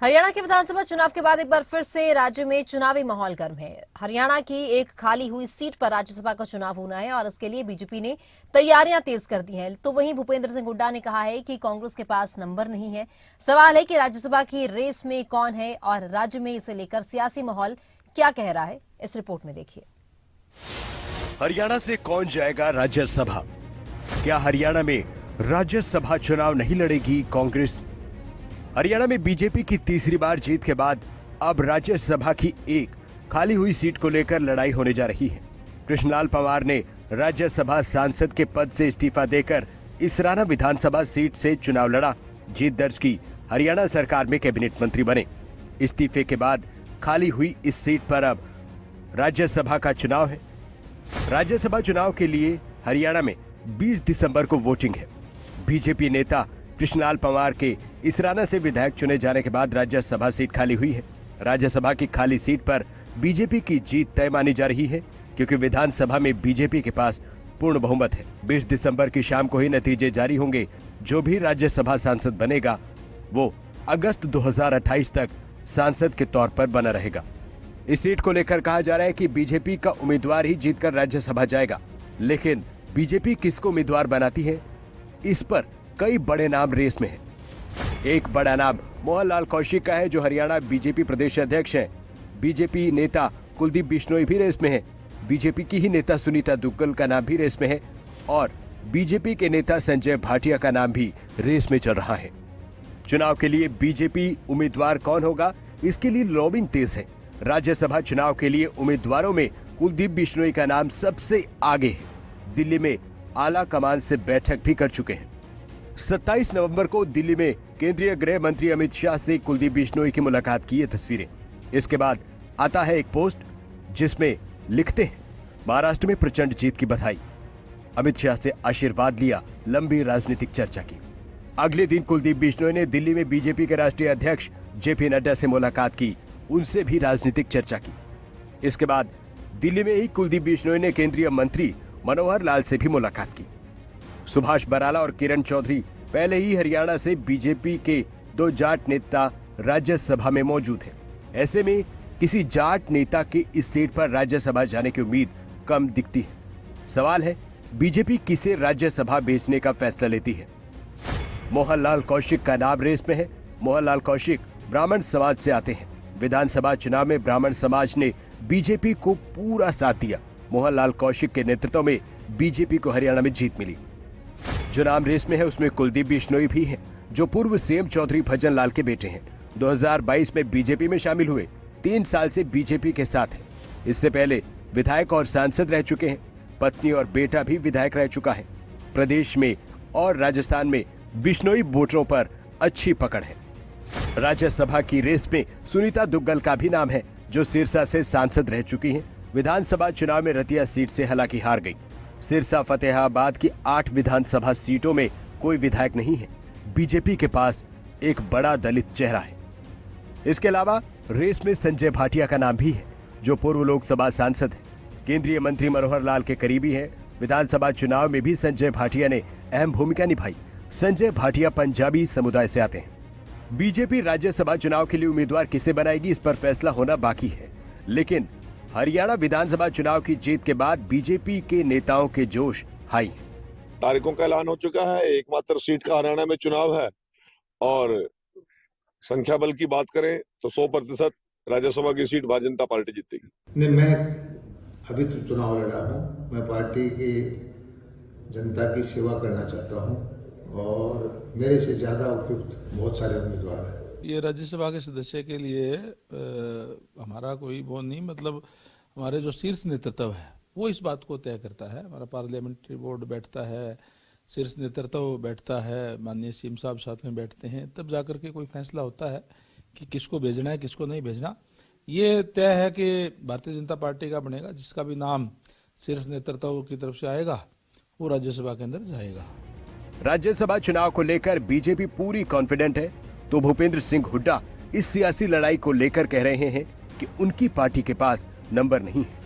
हरियाणा के विधानसभा चुनाव के बाद एक बार फिर से राज्य में चुनावी माहौल गर्म है। हरियाणा की एक खाली हुई सीट पर राज्यसभा का चुनाव होना है और इसके लिए बीजेपी ने तैयारियां तेज कर दी हैं। तो वहीं भूपेंद्र सिंह हुड्डा ने कहा है कि कांग्रेस के पास नंबर नहीं है। सवाल है कि राज्यसभा की रेस में कौन है और राज्य में इसे लेकर सियासी माहौल क्या कह रहा है, इस रिपोर्ट में देखिए। हरियाणा से कौन जाएगा राज्यसभा? क्या हरियाणा में राज्यसभा चुनाव नहीं लड़ेगी कांग्रेस? हरियाणा में बीजेपी की तीसरी बार जीत के बाद अब राज्यसभा की एक खाली हुई सीट को लेकर लड़ाई होने जा रही है। कृष्णलाल पंवार ने राज्यसभा सांसद के पद से इस्तीफा देकर इसराना विधानसभा सीट से चुनाव लड़ा, जीत दर्ज की, हरियाणा सरकार में कैबिनेट मंत्री बने। इस्तीफे के बाद खाली हुई इस सीट पर अब राज्यसभा का चुनाव है। राज्यसभा चुनाव के लिए हरियाणा में 20 दिसंबर को वोटिंग है। बीजेपी नेता कृष्णलाल पंवार के इसराना से विधायक चुने जाने के बाद राज्यसभा सीट खाली हुई है। राज्यसभा की खाली सीट पर बीजेपी की जीत तय मानी जा रही है, क्योंकि विधानसभा में बीजेपी के पास पूर्ण बहुमत है। 20 दिसंबर की शाम को ही नतीजे जारी होंगे। जो भी राज्यसभा सांसद बनेगा वो अगस्त 2028 तक सांसद के तौर पर बना रहेगा। इस सीट को लेकर कहा जा रहा है कि बीजेपी का उम्मीदवार ही जीतकर राज्यसभा जाएगा, लेकिन बीजेपी किसको उम्मीदवार बनाती है, इस पर कई बड़े नाम रेस में हैं। एक बड़ा नाम मोहनलाल कौशिक का है, जो हरियाणा बीजेपी प्रदेश अध्यक्ष हैं। बीजेपी नेता कुलदीप बिश्नोई भी रेस में है। बीजेपी की ही नेता सुनीता दुग्गल का नाम भी रेस में है और बीजेपी के नेता संजय भाटिया का नाम भी रेस में चल रहा है। चुनाव के लिए बीजेपी उम्मीदवार कौन होगा, इसके लिए लॉबिंग तेज है। राज्यसभा चुनाव के लिए उम्मीदवारों में कुलदीप बिश्नोई का नाम सबसे आगे है। दिल्ली में आला कमान से बैठक भी कर चुके हैं। 27 नवंबर को दिल्ली में केंद्रीय गृह मंत्री अमित शाह से कुलदीप बिश्नोई की मुलाकात की ये तस्वीरें। इसके बाद आता है एक पोस्ट जिसमें लिखते हैं, महाराष्ट्र में प्रचंड जीत की बधाई। अमित शाह से आशीर्वाद लिया, लंबी राजनीतिक चर्चा की। अगले दिन कुलदीप बिश्नोई ने दिल्ली में बीजेपी के राष्ट्रीय अध्यक्ष जेपी नड्डा से मुलाकात की, उनसे भी राजनीतिक चर्चा की। इसके बाद दिल्ली में ही कुलदीप बिश्नोई ने केंद्रीय मंत्री मनोहर लाल से भी मुलाकात की। सुभाष बराला और किरण चौधरी पहले ही हरियाणा से बीजेपी के दो जाट नेता राज्यसभा में मौजूद हैं। ऐसे में किसी जाट नेता के इस सीट पर राज्यसभा जाने की उम्मीद कम दिखती है। सवाल है, बीजेपी किसे राज्यसभा भेजने का फैसला लेती है? मोहनलाल कौशिक का नाम रेस में है। मोहनलाल कौशिक ब्राह्मण समाज से आते हैं। विधानसभा चुनाव में ब्राह्मण समाज ने बीजेपी को पूरा साथ दिया। मोहनलाल कौशिक के नेतृत्व में बीजेपी को हरियाणा में जीत मिली। जो नाम रेस में है उसमें कुलदीप बिश्नोई भी हैं, जो पूर्व सीएम चौधरी भजन लाल के बेटे हैं। 2022 में बीजेपी में शामिल हुए, 3 साल से बीजेपी के साथ हैं। इससे पहले विधायक और सांसद रह चुके हैं। पत्नी और बेटा भी विधायक रह चुका है। प्रदेश में और राजस्थान में बिश्नोई वोटरों पर अच्छी पकड़ है। राज्यसभा की रेस में सुनीता दुग्गल का भी नाम है, जो सिरसा से सांसद रह चुकी हैं। विधानसभा चुनाव में रतिया सीट से हालांकि हार गई। सिरसा फतेहाबाद की 8 विधानसभा सीटों में कोई विधायक नहीं है। बीजेपी के पास एक बड़ा दलित चेहरा है। इसके अलावा रेस में संजय भाटिया का नाम भी है, जो पूर्व लोकसभा सांसद है, केंद्रीय मंत्री मनोहर लाल के करीबी है। विधानसभा चुनाव में भी संजय भाटिया ने अहम भूमिका निभाई। संजय भाटिया पंजाबी समुदाय से आते हैं। बीजेपी राज्यसभा चुनाव के लिए उम्मीदवार किसे बनाएगी, इस पर फैसला होना बाकी है। लेकिन हरियाणा विधानसभा चुनाव की जीत के बाद बीजेपी के नेताओं के जोश हाई है। तारीखों का ऐलान हो चुका है। एकमात्र सीट का हरियाणा में चुनाव है और संख्या बल की बात करें तो 100% राज्यसभा की सीट भारतीय जनता पार्टी जीतेगी। नहीं, मैं अभी तो चुनाव लड़ा हूँ। मैं पार्टी की जनता की सेवा करना चाहता हूँ और मेरे से ज़्यादा उपयुक्त बहुत सारे उम्मीदवार हैं। ये राज्यसभा के सदस्य के लिए हमारा कोई वो नहीं, मतलब हमारे जो शीर्ष नेतृत्व है वो इस बात को तय करता है। हमारा पार्लियामेंट्री बोर्ड बैठता है, शीर्ष नेतृत्व बैठता है, माननीय सीएम साहब साथ में बैठते हैं, तब जाकर के कोई फैसला होता है कि किसको भेजना है, किसको नहीं भेजना। ये तय है कि भारतीय जनता पार्टी का बनेगा, जिसका भी नाम शीर्ष नेतृत्व की तरफ से आएगा वो राज्यसभा के अंदर जाएगा। राज्यसभा चुनाव को लेकर बीजेपी पूरी कॉन्फिडेंट है, तो भूपेंद्र सिंह हुड्डा इस सियासी लड़ाई को लेकर कह रहे हैं कि उनकी पार्टी के पास नंबर नहीं है।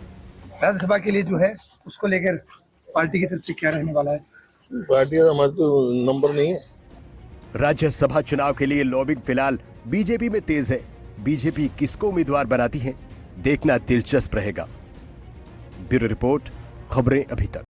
राज्यसभा के लिए जो है उसको लेकर पार्टी की तरफ से क्या रहने वाला है? पार्टी का हमारे तो नंबर नहीं है। राज्यसभा चुनाव के लिए लॉबिंग फिलहाल बीजेपी में तेज है। बीजेपी किसको उम्मीदवार बनाती है, देखना दिलचस्प रहेगा। ब्यूरो रिपोर्ट, खबरें अभी तक।